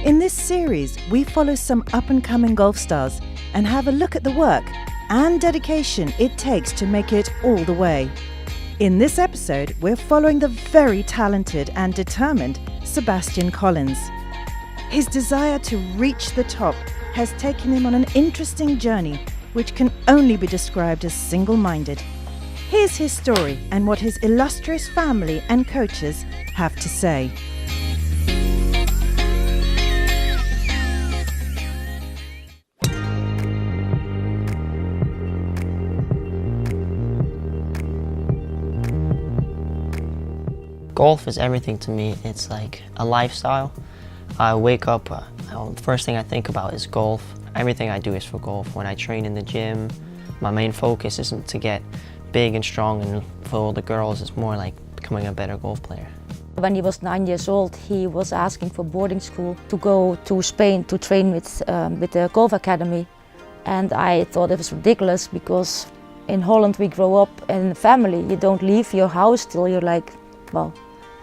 In this series, we follow some up-and-coming golf stars and have a look at the work and dedication it takes to make it all the way. In this episode, we're following the very talented and determined Sebastian Collins. His desire to reach the top has taken him on an interesting journey which can only be described as single-minded. Here's his story and what his illustrious family and coaches have to say. Golf is everything to me. It's like a lifestyle. I wake up, the first thing I think about is golf. Everything I do is for golf. When I train in the gym, my main focus isn't to get big and strong, and for all the girls, it's more like becoming a better golf player. When he was 9 years old, he was asking for boarding school to go to Spain to train with the golf academy. And I thought it was ridiculous because in Holland we grow up in a family. You don't leave your house till you're like, well,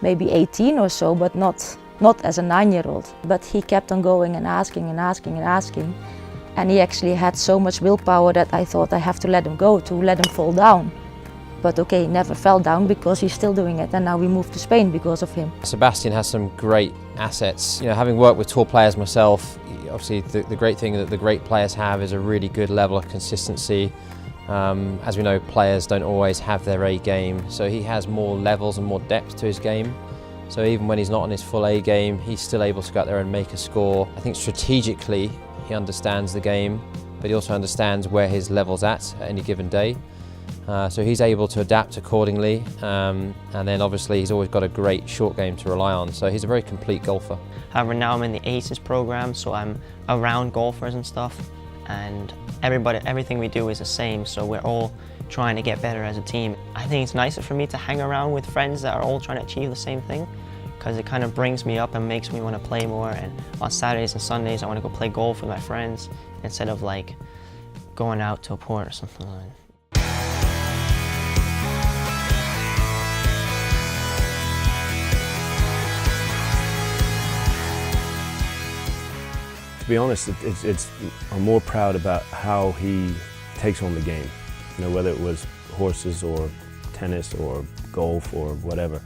maybe 18 or so, but not as a 9-year-old. But he kept on going and asking and asking and asking. And he actually had so much willpower that I thought I have to let him go, to let him fall down. But okay, he never fell down because he's still doing it, and now we moved to Spain because of him. Sebastian has some great assets. You know, having worked with tour players myself, obviously the great thing that the great players have is a really good level of consistency. As we know, players don't always have their A game, so he has more levels and more depth to his game. So even when he's not on his full A game, he's still able to go out there and make a score. I think strategically he understands the game, but he also understands where his level's at any given day. So he's able to adapt accordingly, and then obviously he's always got a great short game to rely on, so he's a very complete golfer. However, now I'm in the ACES program, so I'm around golfers and stuff, and everything we do is the same, so we're all trying to get better as a team. I think it's nicer for me to hang around with friends that are all trying to achieve the same thing, because it kind of brings me up and makes me want to play more. And on Saturdays and Sundays I want to go play golf with my friends instead of like going out to a port or something like that. To be honest, I'm more proud about how he takes on the game. You know, whether it was horses or tennis or golf or whatever.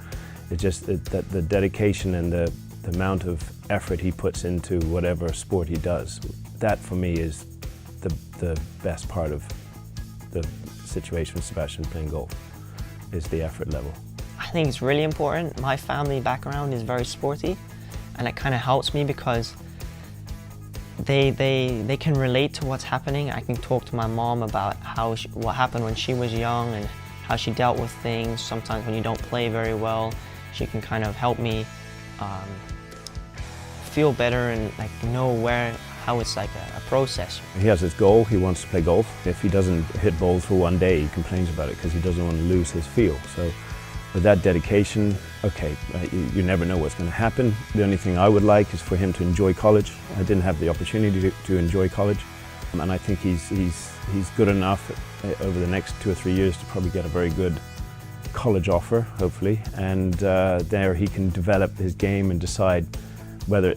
It's just that the dedication and the amount of effort he puts into whatever sport he does. That for me is the best part of the situation with Sebastian playing golf, is the effort level. I think it's really important. My family background is very sporty, and it kind of helps me because they can relate to what's happening. I can talk to my mom about what happened when she was young and how she dealt with things. Sometimes when you don't play very well, she can kind of help me feel better and like know how it's like a process. He has his goal, he wants to play golf. If he doesn't hit balls for one day, he complains about it because he doesn't want to lose his feel. So with that dedication, okay, you never know what's going to happen. The only thing I would like is for him to enjoy college. I didn't have the opportunity to enjoy college, and I think he's good enough over the next 2 or 3 years to probably get a very good college offer, hopefully, and there he can develop his game and decide whether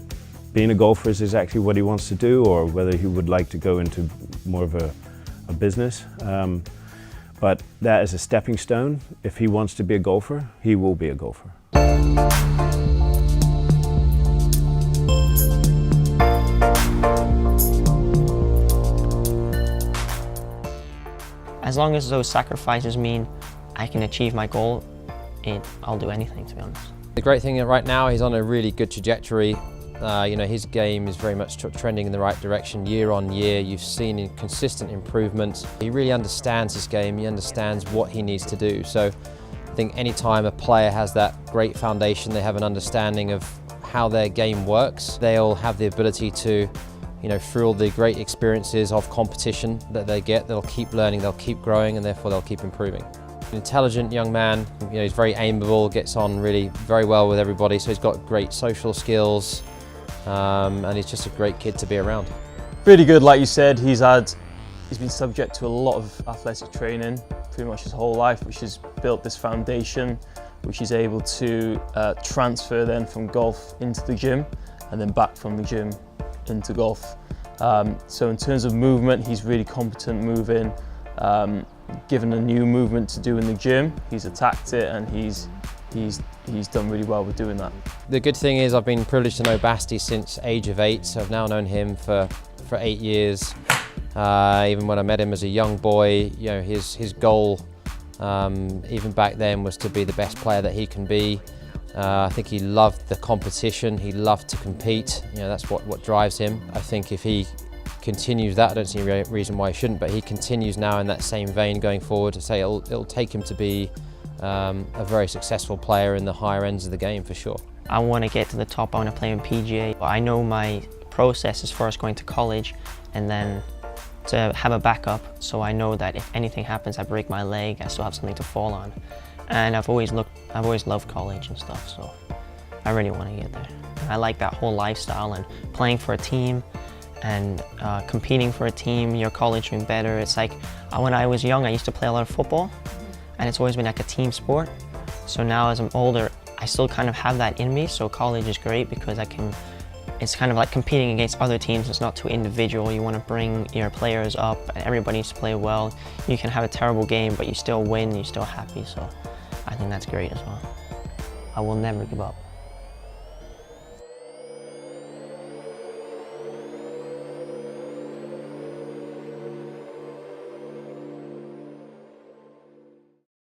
being a golfer is exactly what he wants to do or whether he would like to go into more of a business. But that is a stepping stone. If he wants to be a golfer, he will be a golfer. As long as those sacrifices mean I can achieve my goal, I'll do anything, to be honest. The great thing right now, he's on a really good trajectory. You know, his game is very much trending in the right direction year on year. You've seen consistent improvement. He really understands his game. He understands what he needs to do. So I think any time a player has that great foundation, they have an understanding of how their game works, they'll have the ability to, you know, through all the great experiences of competition that they get, they'll keep learning, they'll keep growing, and therefore they'll keep improving. An intelligent young man, you know, he's very amenable, gets on really very well with everybody, so he's got great social skills, and he's just a great kid to be around. Really good, like you said. He's been subject to a lot of athletic training pretty much his whole life, which has built this foundation, which he's able to transfer then from golf into the gym. and then back from the gym into golf. So in terms of movement, he's really competent moving. Given a new movement to do in the gym, he's attacked it, and he's done really well with doing that. The good thing is I've been privileged to know Basti since age of 8, so I've now known him for 8 years. Even when I met him as a young boy, you know, his goal, even back then, was to be the best player that he can be. I think he loved the competition, he loved to compete, you know, that's what drives him. I think if he continues that, I don't see any reason why he shouldn't, but he continues now in that same vein going forward. To say it'll take him to be a very successful player in the higher ends of the game for sure. I want to get to the top, I want to play in PGA. I know my process is first going to college and then to have a backup, so I know that if anything happens, I break my leg, I still have something to fall on. And I've always loved college and stuff, so I really want to get there. I like that whole lifestyle and playing for a team and competing for a team, your college doing better. It's like when I was young, I used to play a lot of football, and it's always been like a team sport. So now as I'm older, I still kind of have that in me, so college is great because it's kind of like competing against other teams. It's not too individual. You want to bring your players up and everybody needs to play well. You can have a terrible game, but you still win, you're still happy, so I think that's great as well. I will never give up.